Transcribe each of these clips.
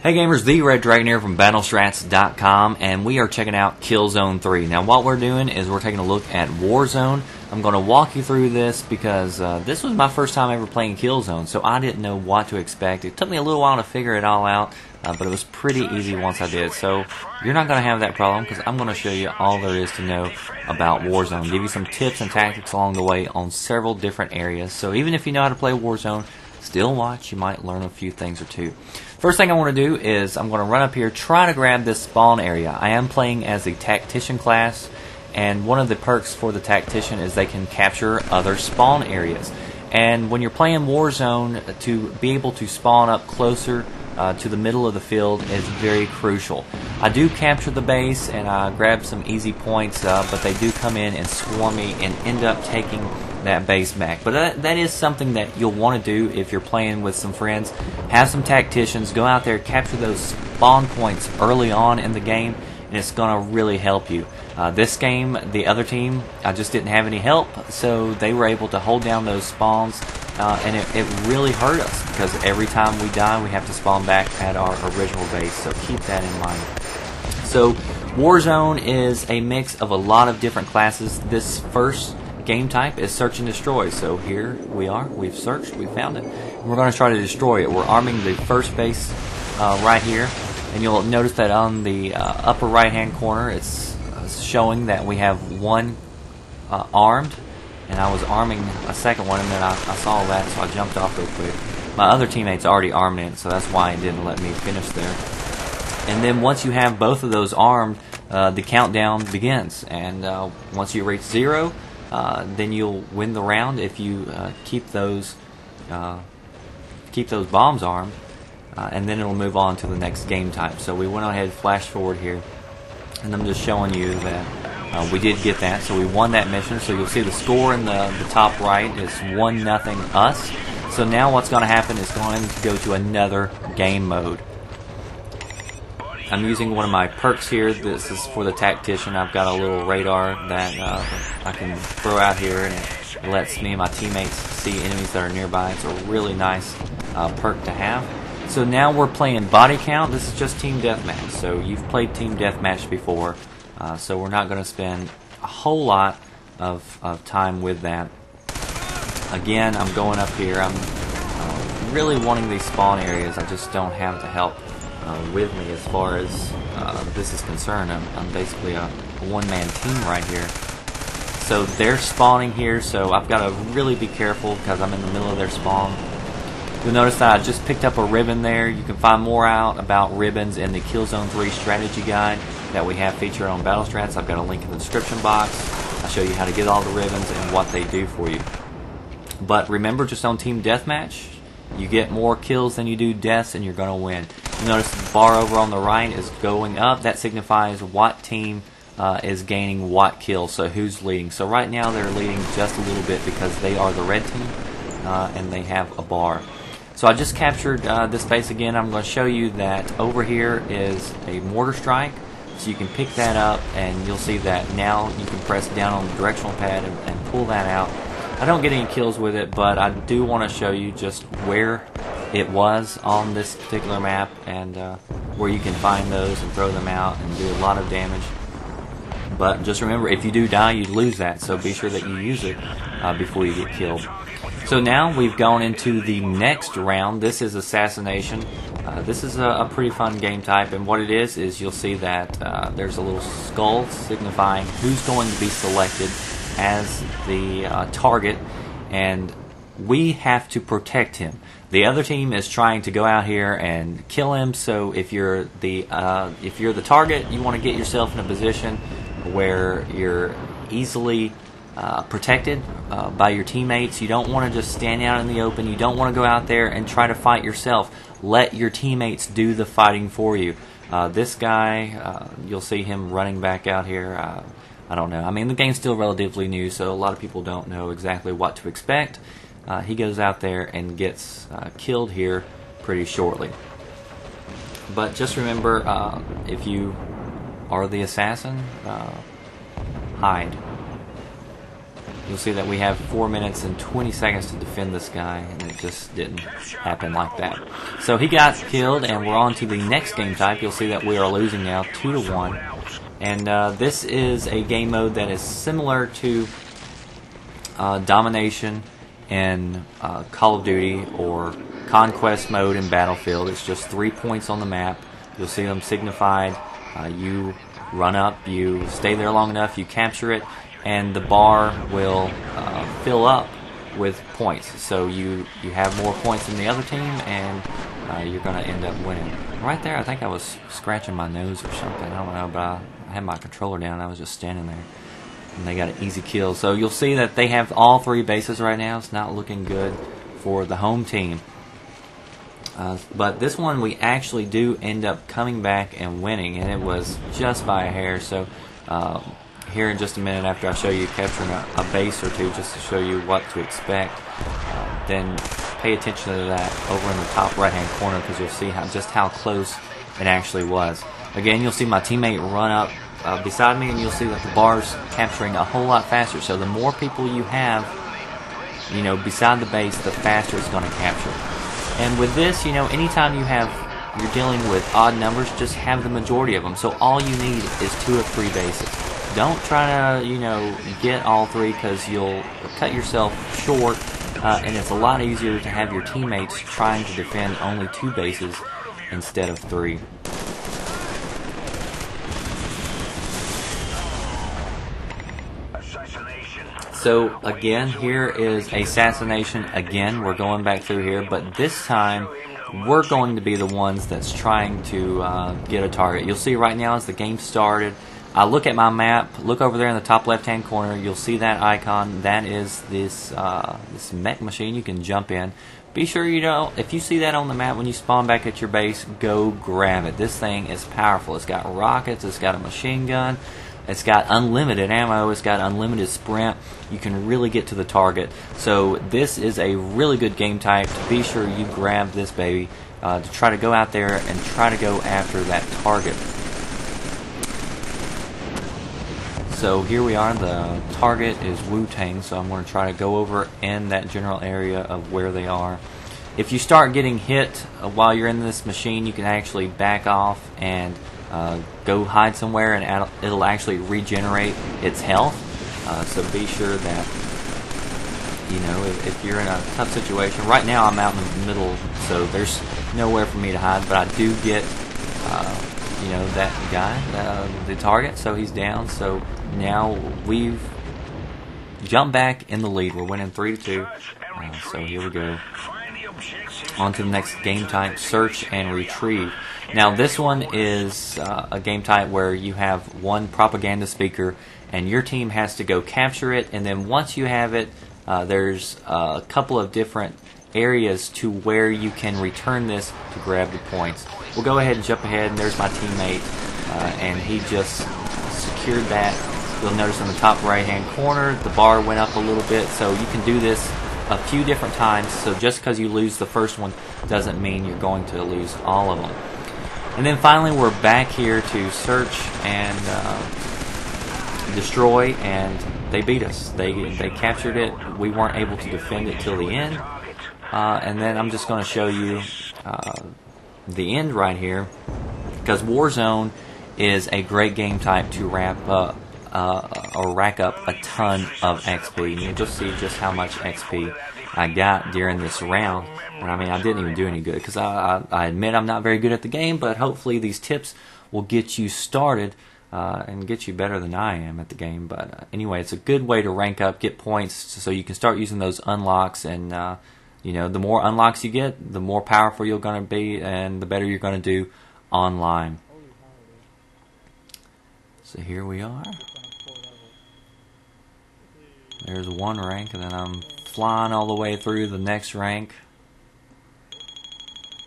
Hey gamers, the Red Dragon here from BattleStrats.com, and we are checking out Killzone 3. Now what we're doing is we're taking a look at Warzone. I'm going to walk you through this because this was my first time ever playing Killzone, so I didn't know what to expect. It took me a little while to figure it all out, but it was pretty easy once I did. So you're not going to have that problem because I'm going to show you all there is to know about Warzone. Give you some tips and tactics along the way on several different areas. So even if you know how to play Warzone, still watch, you might learn a few things or two. First thing I want to do is I'm going to run up here, try to grab this spawn area. I am playing as the Tactician class, and one of the perks for the Tactician is they can capture other spawn areas. And when you're playing Warzone, to be able to spawn up closer to the middle of the field is very crucial. I do capture the base and I grab some easy points, but they do come in and swarm me and end up taking that base back. But that is something that you'll want to do if you're playing with some friends. Have some tacticians, go out there, capture those spawn points early on in the game, and it's going to really help you. This game, the other team, I just didn't have any help, so they were able to hold down those spawns, and it really hurt us because every time we die we have to spawn back at our original base, so keep that in mind. So Warzone is a mix of a lot of different classes. This first game type is search and destroy, so here we are, we've searched, we found it, and we're going to try to destroy it. We're arming the first base right here, and you'll notice that on the upper right hand corner it's showing that we have one armed, and I was arming a second one, and then I saw that, so I jumped off real quick. My other teammates already armed it, so that's why it didn't let me finish there. And then once you have both of those armed, the countdown begins, and once you reach 0, then you'll win the round if you keep those bombs armed, and then it'll move on to the next game type. So we went ahead, flash forward here, and I'm just showing you that we did get that, so we won that mission. So you'll see the score in the top right is 1-0 us. So now what's going to happen is going to go to another game mode. I'm using one of my perks here. This is for the Tactician. I've got a little radar that I can throw out here, and it lets me and my teammates see enemies that are nearby. It's a really nice perk to have. So now we're playing body count. This is just Team Deathmatch. So you've played Team Deathmatch before, so we're not going to spend a whole lot of time with that. Again, I'm going up here. I'm really wanting these spawn areas. I just don't have the help with me as far as this is concerned. I'm basically a one-man team right here. So they're spawning here, so I've got to really be careful because I'm in the middle of their spawn. You'll notice that I just picked up a ribbon there. You can find more out about ribbons in the Killzone 3 strategy guide that we have featured on BattleStrats. I've got a link in the description box. I'll show you how to get all the ribbons and what they do for you. But remember, just on Team Deathmatch, you get more kills than you do deaths, and you're going to win. You notice the bar over on the right is going up. That signifies what team is gaining what kills, so who's leading. So right now they're leading just a little bit because they are the red team, and they have a bar. So I just captured this base again. I'm going to show you that over here is a Mortar Strike, so you can pick that up, and you'll see that now you can press down on the directional pad and pull that out. I don't get any kills with it, but I do want to show you just where it was on this particular map, and where you can find those and throw them out and do a lot of damage. But just remember, if you do die, you lose that, so be sure that you use it before you get killed. So now we've gone into the next round. This is Assassination. This is a pretty fun game type, and what it is you'll see that there's a little skull signifying who's going to be selected as the target, and we have to protect him. The other team is trying to go out here and kill him, so if you're the target, you want to get yourself in a position where you're easily protected by your teammates. You don't want to just stand out in the open. You don't want to go out there and try to fight yourself. Let your teammates do the fighting for you. This guy, you'll see him running back out here. I don't know. I mean, the game's still relatively new, so a lot of people don't know exactly what to expect. He goes out there and gets killed here pretty shortly. But just remember, if you are the assassin, hide. you'll see that we have 4 minutes and 20 seconds to defend this guy, and it just didn't happen like that. So he got killed, and we're on to the next game type. You'll see that we are losing now 2-1. And this is a game mode that is similar to Domination in Call of Duty, or Conquest mode in Battlefield. It's just 3 points on the map. You'll see them signified. You run up, you stay there long enough, you capture it, and the bar will fill up with points. So you have more points than the other team, and you're going to end up winning. Right there, I think I was scratching my nose or something. I don't know, but I had my controller down. I was just standing there, and they got an easy kill. So you'll see that they have all 3 bases right now. It's not looking good for the home team. But this one we actually do end up coming back and winning, and it was just by a hair. So here in just a minute, after I show you capturing a base or two, just to show you what to expect, then pay attention to that over in the top right hand corner, because you'll see just how close it actually was. Again, you'll see my teammate run up beside me, and you'll see that the bar's capturing a whole lot faster. So the more people you have, beside the base, the faster it's going to capture. And with this, anytime you're dealing with odd numbers, just have the majority of them. So all you need is 2 or 3 bases. Don't try to, get all 3, because you'll cut yourself short, and it's a lot easier to have your teammates trying to defend only 2 bases instead of 3. So again, here is Assassination. Again, we're going back through here, but this time we're going to be the ones that's trying to get a target. You'll see right now as the game started, I look at my map, look over there in the top left-hand corner, you'll see that icon. That is this Mech Machine. You can jump in. Be sure if you see that on the map when you spawn back at your base, go grab it. This thing is powerful. It's got rockets, it's got a machine gun, it's got unlimited ammo, it's got unlimited sprint. You can really get to the target. So this is a really good game type. To be sure you grab this baby to try to go out there and try to go after that target. So here we are. The target is Wu-Tang, so I'm going to try to go over in that general area of where they are. If you start getting hit while you're in this machine, you can actually back off and go hide somewhere, and it'll actually regenerate its health. So be sure that if you're in a tough situation. Right now I'm out in the middle, so there's nowhere for me to hide, but I do get that guy, the target, so he's down. So now we've jumped back in the lead. We're winning 3-2. So here we go. On to the next game type, search and retrieve. Now this one is a game type where you have one propaganda speaker, and your team has to go capture it, and then once you have it, there's a couple of different areas to where you can return this to grab the points. We'll go ahead and jump ahead, and there's my teammate, and he just secured that. You'll notice in the top right hand corner the bar went up a little bit, so you can do this a few different times. So just because you lose the first one doesn't mean you're going to lose all of them. And then finally we're back here to search and destroy, and they beat us. They captured it. We weren't able to defend it till the end. And then I'm just going to show you the end right here, because Warzone is a great game type to rack up a ton of XP. And you'll just see just how much XP I got during this round. And I mean, I didn't even do any good, because I admit I'm not very good at the game, but hopefully these tips will get you started and get you better than I am at the game. But anyway, it's a good way to rank up, get points, so you can start using those unlocks. And the more unlocks you get, the more powerful you're going to be, and the better you're going to do online. So here we are. There's one rank, and then I'm flying all the way through the next rank.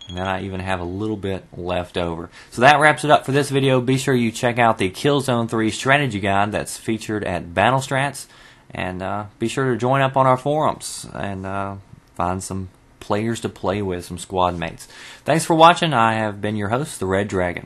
And then I even have a little bit left over. So that wraps it up for this video. Be sure you check out the Killzone 3 strategy guide that's featured at Battle Strats. And be sure to join up on our forums and find some players to play with, some squad mates. Thanks for watching. I have been your host, the Red Dragon.